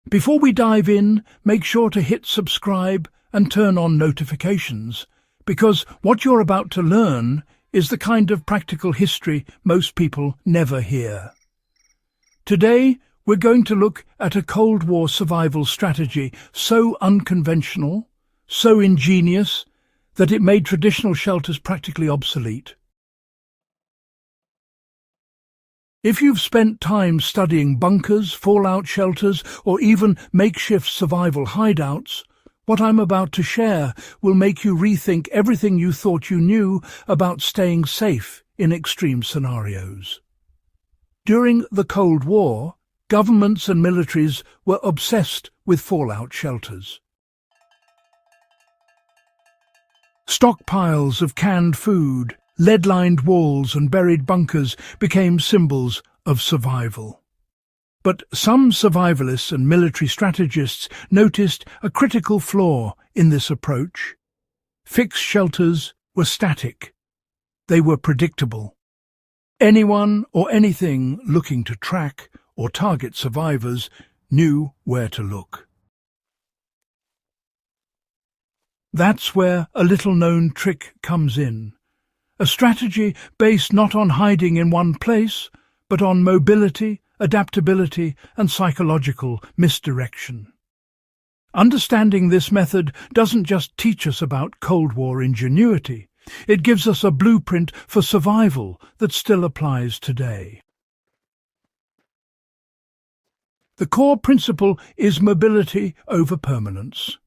Before we dive in, make sure to hit subscribe and turn on notifications, because what you're about to learn is the kind of practical history most people never hear. Today, we're going to look at a Cold War survival strategy so unconventional, so ingenious, that it made traditional shelters practically obsolete. If you've spent time studying bunkers, fallout shelters, or even makeshift survival hideouts, what I'm about to share will make you rethink everything you thought you knew about staying safe in extreme scenarios. During the Cold War, governments and militaries were obsessed with fallout shelters. Stockpiles of canned food, lead-lined walls and buried bunkers became symbols of survival. But some survivalists and military strategists noticed a critical flaw in this approach. Fixed shelters were static. They were predictable. Anyone or anything looking to track or target survivors knew where to look. That's where a little-known trick comes in. A strategy based not on hiding in one place, but on mobility, adaptability, and psychological misdirection. Understanding this method doesn't just teach us about Cold War ingenuity, it gives us a blueprint for survival that still applies today. The core principle is mobility over permanence.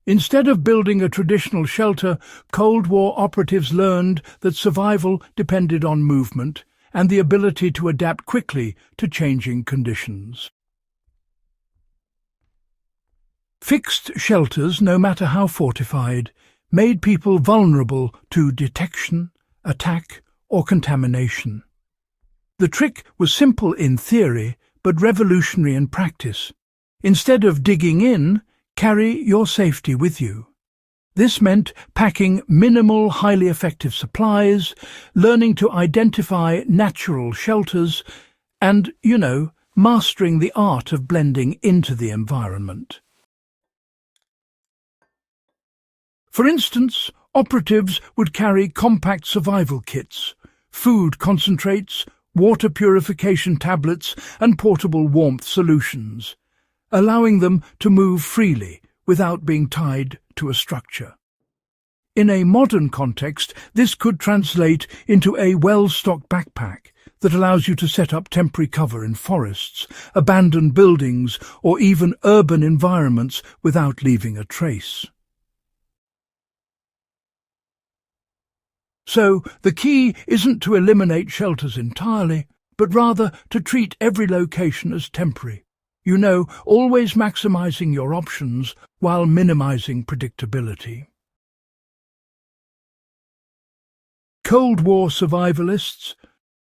Instead of building a traditional shelter, Cold War operatives learned that survival depended on movement and the ability to adapt quickly to changing conditions. Fixed shelters, no matter how fortified, made people vulnerable to detection, attack, or contamination. The trick was simple in theory, but revolutionary in practice. Instead of digging in, carry your safety with you. This meant packing minimal, highly effective supplies, learning to identify natural shelters, and, mastering the art of blending into the environment. For instance, operatives would carry compact survival kits, food concentrates, water purification tablets, and portable warmth solutions, allowing them to move freely without being tied to a structure. In a modern context, this could translate into a well-stocked backpack that allows you to set up temporary cover in forests, abandoned buildings, or even urban environments without leaving a trace. So, the key isn't to eliminate shelters entirely, but rather to treat every location as temporary. Always maximizing your options while minimizing predictability. Cold War survivalists?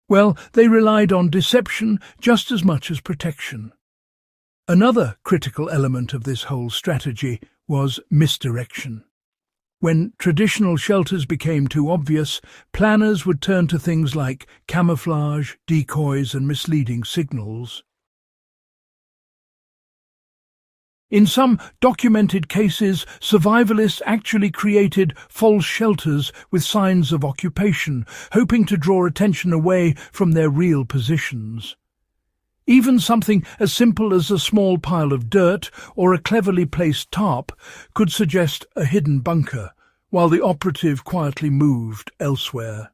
Well, they relied on deception just as much as protection. Another critical element of this whole strategy was misdirection. When traditional shelters became too obvious, planners would turn to things like camouflage, decoys, and misleading signals. In some documented cases, survivalists actually created false shelters with signs of occupation, hoping to draw attention away from their real positions. Even something as simple as a small pile of dirt or a cleverly placed tarp could suggest a hidden bunker, while the operative quietly moved elsewhere.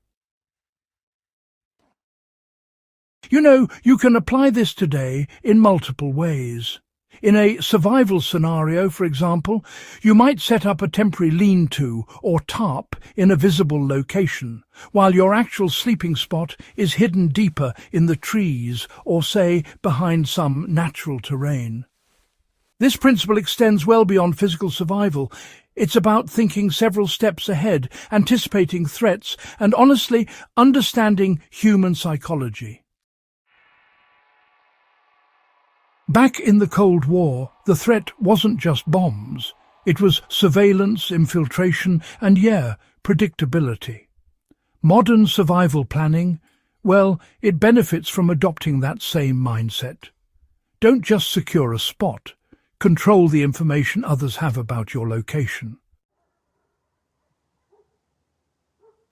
You can apply this today in multiple ways. In a survival scenario, for example, you might set up a temporary lean-to or tarp in a visible location, while your actual sleeping spot is hidden deeper in the trees or, say, behind some natural terrain. This principle extends well beyond physical survival. It's about thinking several steps ahead, anticipating threats, and honestly, understanding human psychology. Back in the Cold War, the threat wasn't just bombs. It was surveillance, infiltration, and predictability. Modern survival planning, it benefits from adopting that same mindset. Don't just secure a spot, control the information others have about your location.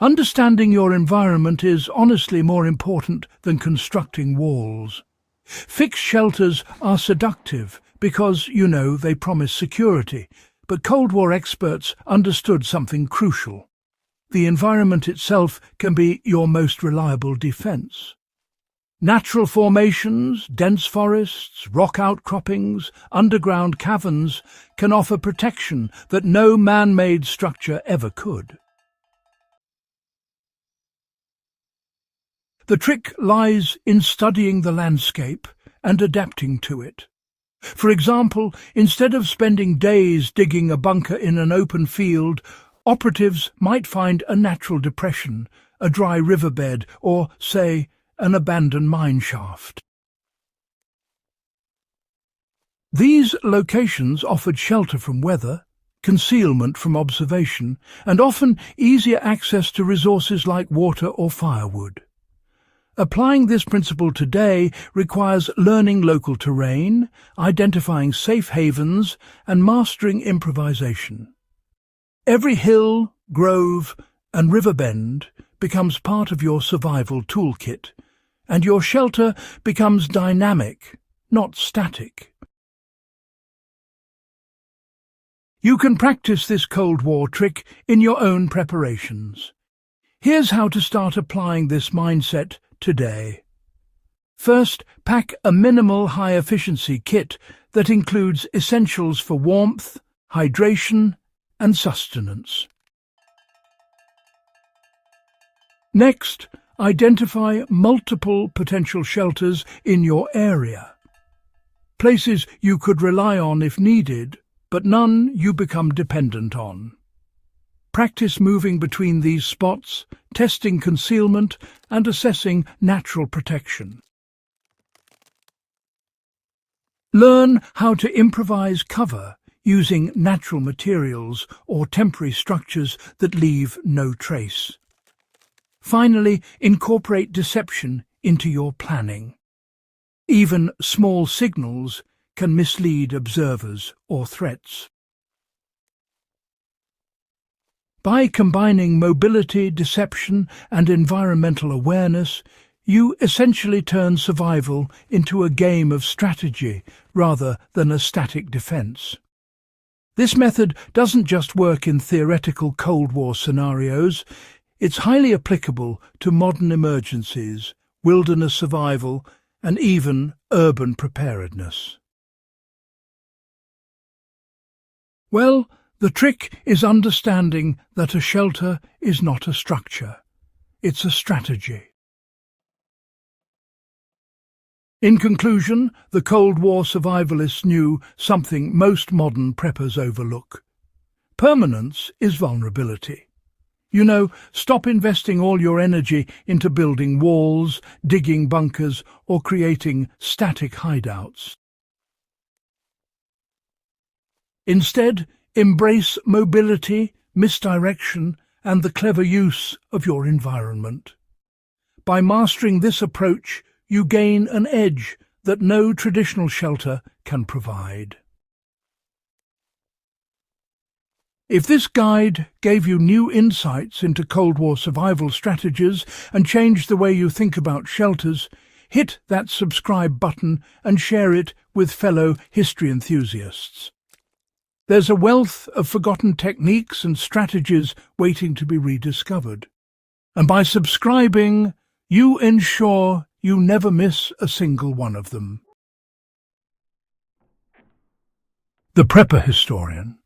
Understanding your environment is honestly more important than constructing walls. Fixed shelters are seductive because, they promise security, but Cold War experts understood something crucial. The environment itself can be your most reliable defense. Natural formations, dense forests, rock outcroppings, underground caverns can offer protection that no man-made structure ever could. The trick lies in studying the landscape and adapting to it. For example, instead of spending days digging a bunker in an open field, operatives might find a natural depression, a dry riverbed, or, say, an abandoned mine shaft. These locations offered shelter from weather, concealment from observation, and often easier access to resources like water or firewood. Applying this principle today requires learning local terrain, identifying safe havens, and mastering improvisation. Every hill, grove, and river bend becomes part of your survival toolkit, and your shelter becomes dynamic, not static. You can practice this Cold War trick in your own preparations. Here's how to start applying this mindset today. First, pack a minimal high-efficiency kit that includes essentials for warmth, hydration, and sustenance. Next, identify multiple potential shelters in your area. Places you could rely on if needed, but none you become dependent on. Practice moving between these spots, testing concealment, and assessing natural protection. Learn how to improvise cover using natural materials or temporary structures that leave no trace. Finally, incorporate deception into your planning. Even small signals can mislead observers or threats. By combining mobility, deception, and environmental awareness, you essentially turn survival into a game of strategy rather than a static defense. This method doesn't just work in theoretical Cold War scenarios, it's highly applicable to modern emergencies, wilderness survival, and even urban preparedness. Well, the trick is understanding that a shelter is not a structure, it's a strategy. In conclusion, the Cold War survivalists knew something most modern preppers overlook. Permanence is vulnerability. Stop investing all your energy into building walls, digging bunkers, or creating static hideouts. Instead, embrace mobility, misdirection, and the clever use of your environment. By mastering this approach, you gain an edge that no traditional shelter can provide. If this guide gave you new insights into Cold War survival strategies and changed the way you think about shelters, hit that subscribe button and share it with fellow history enthusiasts. There's a wealth of forgotten techniques and strategies waiting to be rediscovered. And by subscribing, you ensure you never miss a single one of them. The Prepper Historian.